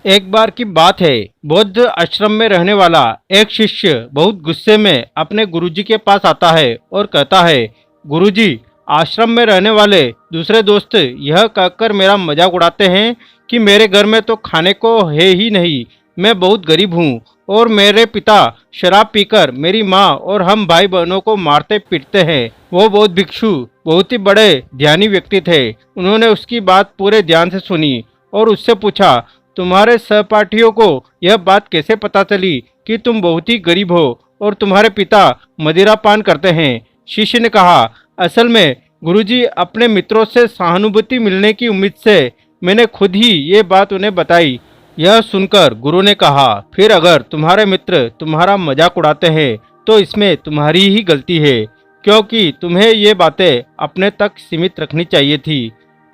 एक बार की बात है। बौद्ध आश्रम में रहने वाला एक शिष्य बहुत गुस्से में अपने गुरुजी के पास आता है और कहता है, गुरुजी, आश्रम में रहने वाले दूसरे दोस्त यह कहकर मेरा मजाक उड़ाते हैं कि मेरे घर में तो खाने को है ही नहीं। मैं बहुत गरीब हूँ और मेरे पिता शराब पीकर मेरी माँ और हम भाई बहनों को मारते पीटते हैं। वो बौद्ध भिक्षु बहुत ही बड़े ध्यानी व्यक्ति थे। उन्होंने उसकी बात पूरे ध्यान से सुनी और उससे पूछा, तुम्हारे सहपाठियों को यह बात कैसे पता चली कि तुम बहुत ही गरीब हो और तुम्हारे पिता मदिरा पान करते हैं? शिष्य ने कहा, असल में गुरुजी, अपने मित्रों से सहानुभूति मिलने की उम्मीद से मैंने खुद ही ये बात उन्हें बताई। यह सुनकर गुरु ने कहा, फिर अगर तुम्हारे मित्र तुम्हारा मजाक उड़ाते हैं तो इसमें तुम्हारी ही गलती है, क्योंकि तुम्हें ये बातें अपने तक सीमित रखनी चाहिए थी।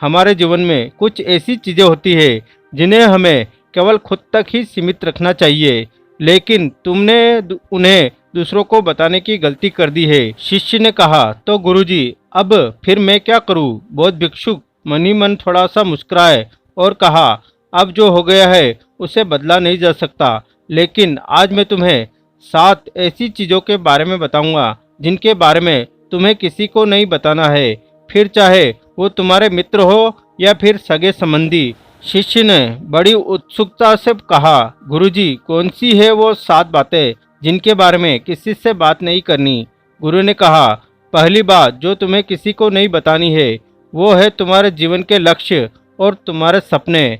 हमारे जीवन में कुछ ऐसी चीजें होती है जिन्हें हमें केवल खुद तक ही सीमित रखना चाहिए, लेकिन तुमने उन्हें दूसरों को बताने की गलती कर दी है। शिष्य ने कहा, तो गुरुजी, अब फिर मैं क्या करूं? बौद्ध भिक्षु मन ही मन थोड़ा सा मुस्कुराए और कहा, अब जो हो गया है उसे बदला नहीं जा सकता, लेकिन आज मैं तुम्हें 7 ऐसी चीजों के बारे में बताऊंगा जिनके बारे में तुम्हें किसी को नहीं बताना है, फिर चाहे वो तुम्हारे मित्र हो या फिर सगे संबंधी। शिष्य ने बड़ी उत्सुकता से कहा, गुरुजी, कौन सी है वो 7 बातें जिनके बारे में किसी से बात नहीं करनी? गुरु ने कहा, पहली बात जो तुम्हें किसी को नहीं बतानी है वो है तुम्हारे जीवन के लक्ष्य और तुम्हारे सपने।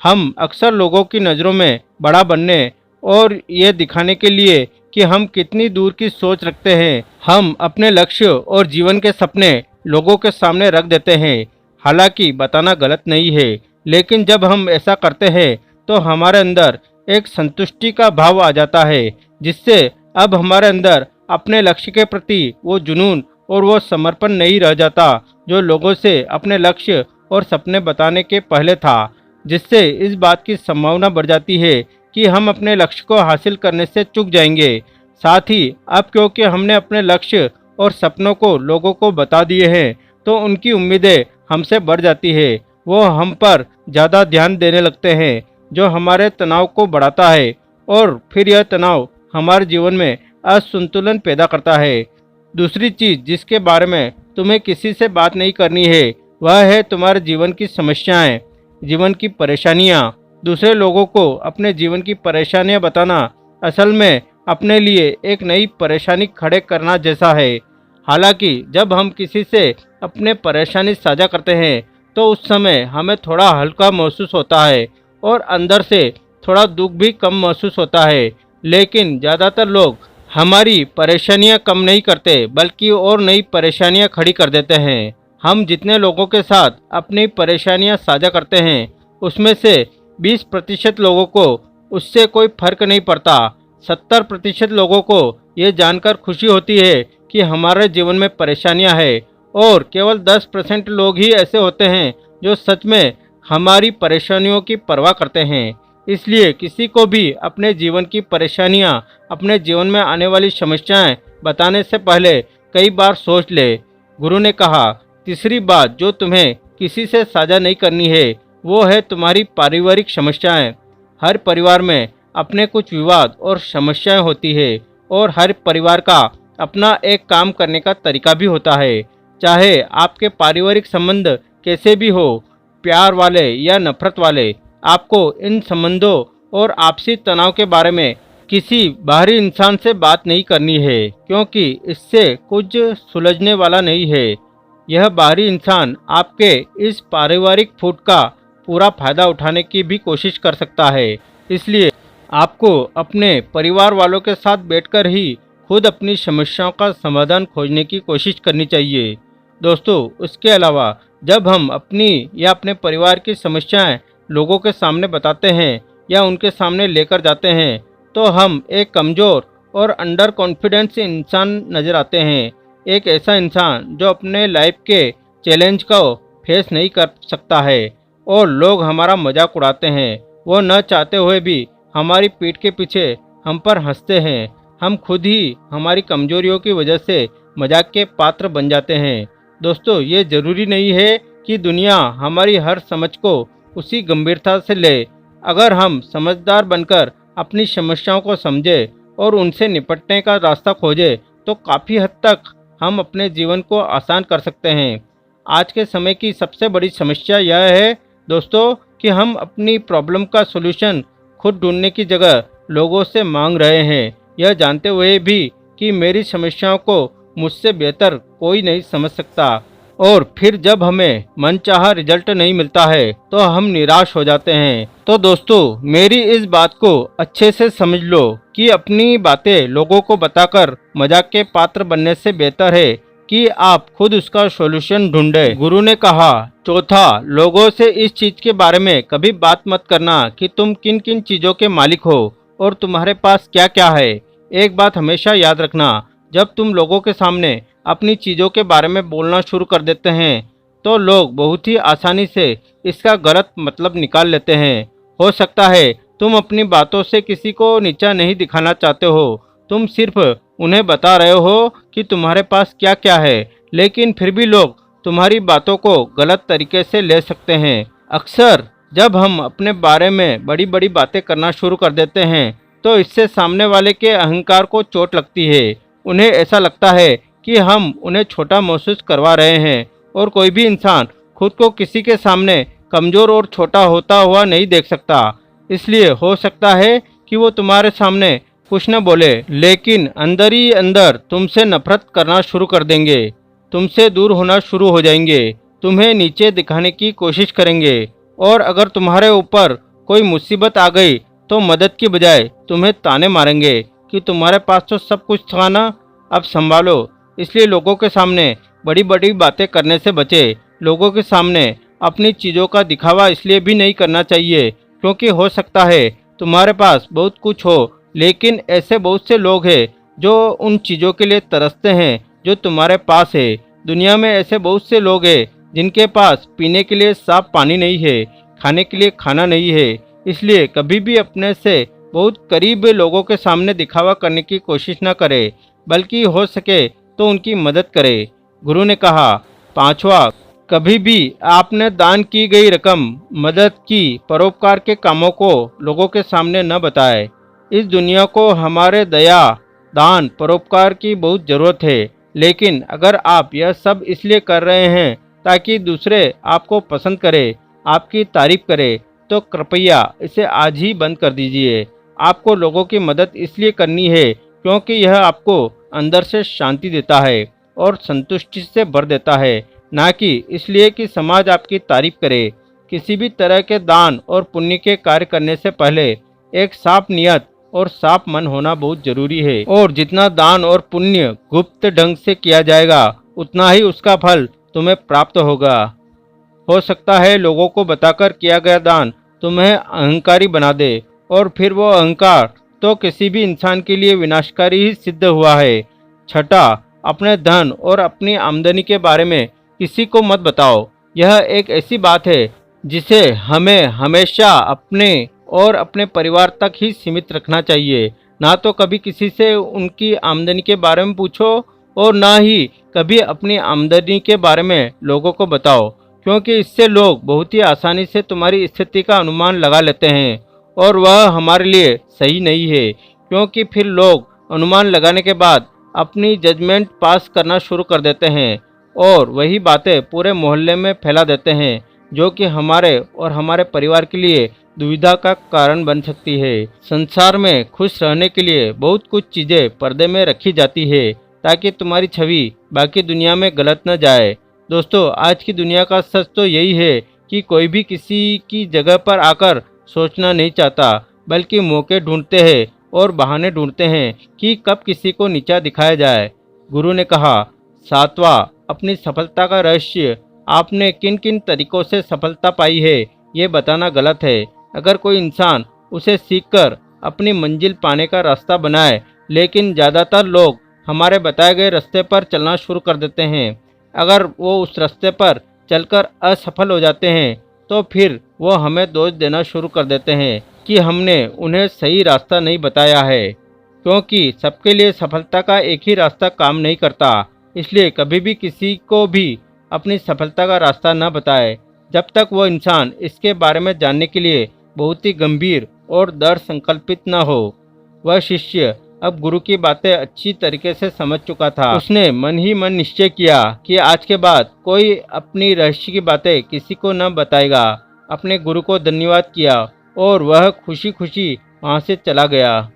हम अक्सर लोगों की नज़रों में बड़ा बनने और ये दिखाने के लिए कि हम कितनी दूर की सोच रखते हैं, हम अपने लक्ष्य और जीवन के सपने लोगों के सामने रख देते हैं। हालांकि बताना गलत नहीं है, लेकिन जब हम ऐसा करते हैं तो हमारे अंदर एक संतुष्टि का भाव आ जाता है, जिससे अब हमारे अंदर अपने लक्ष्य के प्रति वो जुनून और वो समर्पण नहीं रह जाता जो लोगों से अपने लक्ष्य और सपने बताने के पहले था, जिससे इस बात की संभावना बढ़ जाती है कि हम अपने लक्ष्य को हासिल करने से चूक जाएंगे। साथ ही अब क्योंकि हमने अपने लक्ष्य और सपनों को लोगों को बता दिए हैं, तो उनकी उम्मीदें हमसे बढ़ जाती है। वो हम पर ज़्यादा ध्यान देने लगते हैं, जो हमारे तनाव को बढ़ाता है और फिर यह तनाव हमारे जीवन में असंतुलन पैदा करता है। दूसरी चीज़ जिसके बारे में तुम्हें किसी से बात नहीं करनी है वह है तुम्हारे जीवन की समस्याएं, जीवन की परेशानियां। दूसरे लोगों को अपने जीवन की परेशानियां बताना असल में अपने लिए एक नई परेशानी खड़े करना जैसा है। हालांकि जब हम किसी से अपने परेशानी साझा करते हैं तो उस समय हमें थोड़ा हल्का महसूस होता है और अंदर से थोड़ा दुख भी कम महसूस होता है, लेकिन ज़्यादातर लोग हमारी परेशानियां कम नहीं करते बल्कि और नई परेशानियां खड़ी कर देते हैं। हम जितने लोगों के साथ अपनी परेशानियां साझा करते हैं उसमें से 20% लोगों को उससे कोई फर्क नहीं पड़ता। 70% लोगों को ये जानकर खुशी होती है कि हमारे जीवन में परेशानियां हैं और केवल 10% लोग ही ऐसे होते हैं जो सच में हमारी परेशानियों की परवाह करते हैं। इसलिए किसी को भी अपने जीवन की परेशानियां, अपने जीवन में आने वाली समस्याएं बताने से पहले कई बार सोच ले। गुरु ने कहा, तीसरी बात जो तुम्हें किसी से साझा नहीं करनी है वो है तुम्हारी पारिवारिक समस्याएं। हर परिवार में अपने कुछ विवाद और समस्याएं होती है और हर परिवार का अपना एक काम करने का तरीका भी होता है। चाहे आपके पारिवारिक संबंध कैसे भी हो, प्यार वाले या नफरत वाले, आपको इन संबंधों और आपसी तनाव के बारे में किसी बाहरी इंसान से बात नहीं करनी है, क्योंकि इससे कुछ सुलझने वाला नहीं है। यह बाहरी इंसान आपके इस पारिवारिक फूट का पूरा फायदा उठाने की भी कोशिश कर सकता है। इसलिए आपको अपने परिवार वालों के साथ बैठकर ही खुद अपनी समस्याओं का समाधान खोजने की कोशिश करनी चाहिए। दोस्तों, उसके अलावा जब हम अपनी या अपने परिवार की समस्याएं लोगों के सामने बताते हैं या उनके सामने लेकर जाते हैं तो हम एक कमज़ोर और अंडर कॉन्फिडेंस इंसान नज़र आते हैं। एक ऐसा इंसान जो अपने लाइफ के चैलेंज को फेस नहीं कर सकता है और लोग हमारा मजाक उड़ाते हैं। वो न चाहते हुए भी हमारी पीठ के पीछे हम पर हंसते हैं। हम खुद ही हमारी कमजोरियों की वजह से मजाक के पात्र बन जाते हैं। दोस्तों, ये ज़रूरी नहीं है कि दुनिया हमारी हर समझ को उसी गंभीरता से ले। अगर हम समझदार बनकर अपनी समस्याओं को समझे और उनसे निपटने का रास्ता खोजे तो काफ़ी हद तक हम अपने जीवन को आसान कर सकते हैं। आज के समय की सबसे बड़ी समस्या यह है दोस्तों कि हम अपनी प्रॉब्लम का सॉल्यूशन खुद ढूंढने की जगह लोगों से मांग रहे हैं, यह जानते हुए भी कि मेरी समस्याओं को मुझसे बेहतर कोई नहीं समझ सकता। और फिर जब हमें मनचाहा रिजल्ट नहीं मिलता है तो हम निराश हो जाते हैं। तो दोस्तों मेरी इस बात को अच्छे से समझ लो कि अपनी बातें लोगों को बताकर मजाक के पात्र बनने से बेहतर है कि आप खुद उसका सॉल्यूशन ढूंढे। गुरु ने कहा चौथा, लोगों से इस चीज के बारे में कभी बात मत करना कि तुम किन किन चीजों के मालिक हो और तुम्हारे पास क्या क्या है। एक बात हमेशा याद रखना, जब तुम लोगों के सामने अपनी चीज़ों के बारे में बोलना शुरू कर देते हैं तो लोग बहुत ही आसानी से इसका गलत मतलब निकाल लेते हैं। हो सकता है तुम अपनी बातों से किसी को नीचा नहीं दिखाना चाहते हो, तुम सिर्फ उन्हें बता रहे हो कि तुम्हारे पास क्या क्या है, लेकिन फिर भी लोग तुम्हारी बातों को गलत तरीके से ले सकते हैं। अक्सर जब हम अपने बारे में बड़ी बड़ी बातें करना शुरू कर देते हैं तो इससे सामने वाले के अहंकार को चोट लगती है। उन्हें ऐसा लगता है कि हम उन्हें छोटा महसूस करवा रहे हैं और कोई भी इंसान खुद को किसी के सामने कमज़ोर और छोटा होता हुआ नहीं देख सकता। इसलिए हो सकता है कि वो तुम्हारे सामने कुछ न बोले, लेकिन अंदर ही अंदर तुमसे नफरत करना शुरू कर देंगे, तुमसे दूर होना शुरू हो जाएंगे, तुम्हें नीचे दिखाने की कोशिश करेंगे। और अगर तुम्हारे ऊपर कोई मुसीबत आ गई तो मदद की बजाय तुम्हें ताने मारेंगे कि तुम्हारे पास तो सब कुछ था ना, अब संभालो। इसलिए लोगों के सामने बड़ी बड़ी बातें करने से बचे। लोगों के सामने अपनी चीज़ों का दिखावा इसलिए भी नहीं करना चाहिए क्योंकि हो सकता है तुम्हारे पास बहुत कुछ हो, लेकिन ऐसे बहुत से लोग हैं जो उन चीज़ों के लिए तरसते हैं जो तुम्हारे पास है। दुनिया में ऐसे बहुत से लोग हैं जिनके पास पीने के लिए साफ पानी नहीं है, खाने के लिए खाना नहीं है। इसलिए कभी भी अपने से बहुत करीब लोगों के सामने दिखावा करने की कोशिश न करें, बल्कि हो सके तो उनकी मदद करें। गुरु ने कहा पांचवा, कभी भी आपने दान की गई रकम, मदद की, परोपकार के कामों को लोगों के सामने न बताएं। इस दुनिया को हमारे दया, दान, परोपकार की बहुत ज़रूरत है, लेकिन अगर आप यह सब इसलिए कर रहे हैं ताकि दूसरे आपको पसंद करें, आपकी तारीफ करें, तो कृपया इसे आज ही बंद कर दीजिए। आपको लोगों की मदद इसलिए करनी है क्योंकि यह आपको अंदर से शांति देता है और संतुष्टि से भर देता है, ना कि इसलिए कि समाज आपकी तारीफ करे। किसी भी तरह के दान और पुण्य के कार्य करने से पहले एक साफ नियत और साफ मन होना बहुत जरूरी है। और जितना दान और पुण्य गुप्त ढंग से किया जाएगा उतना ही उसका फल तुम्हें प्राप्त होगा। हो सकता है लोगों को बताकर किया गया दान तुम्हें अहंकारी बना दे और फिर वो अहंकार तो किसी भी इंसान के लिए विनाशकारी ही सिद्ध हुआ है। छठा, अपने धन और अपनी आमदनी के बारे में किसी को मत बताओ। यह एक ऐसी बात है जिसे हमें हमेशा अपने और अपने परिवार तक ही सीमित रखना चाहिए। ना तो कभी किसी से उनकी आमदनी के बारे में पूछो और ना ही कभी अपनी आमदनी के बारे में लोगों को बताओ, क्योंकि इससे लोग बहुत ही आसानी से तुम्हारी स्थिति का अनुमान लगा लेते हैं और वह हमारे लिए सही नहीं है, क्योंकि फिर लोग अनुमान लगाने के बाद अपनी जजमेंट पास करना शुरू कर देते हैं और वही बातें पूरे मोहल्ले में फैला देते हैं, जो कि हमारे और हमारे परिवार के लिए दुविधा का कारण बन सकती है। संसार में खुश रहने के लिए बहुत कुछ चीज़ें पर्दे में रखी जाती है ताकि तुम्हारी छवि बाकी दुनिया में गलत न जाए। दोस्तों, आज की दुनिया का सच तो यही है कि कोई भी किसी की जगह पर आकर सोचना नहीं चाहता, बल्कि मौके ढूंढते हैं और बहाने ढूंढते हैं कि कब किसी को नीचा दिखाया जाए। गुरु ने कहा सातवां, अपनी सफलता का रहस्य, आपने किन किन तरीकों से सफलता पाई है ये बताना गलत है। अगर कोई इंसान उसे सीखकर अपनी मंजिल पाने का रास्ता बनाए, लेकिन ज़्यादातर लोग हमारे बताए गए रास्ते पर चलना शुरू कर देते हैं। अगर वो उस रास्ते पर चलकर असफल हो जाते हैं तो फिर वो हमें दोष देना शुरू कर देते हैं कि हमने उन्हें सही रास्ता नहीं बताया है, क्योंकि सबके लिए सफलता का एक ही रास्ता काम नहीं करता। इसलिए कभी भी किसी को भी अपनी सफलता का रास्ता न बताए जब तक वो इंसान इसके बारे में जानने के लिए बहुत ही गंभीर और दृढ़ संकल्पित न हो। वह शिष्य अब गुरु की बातें अच्छी तरीके से समझ चुका था। उसने मन ही मन निश्चय किया कि आज के बाद कोई अपनी रहस्य की बातें किसी को न बताएगा। अपने गुरु को धन्यवाद किया और वह खुशी खुशी वहां से चला गया।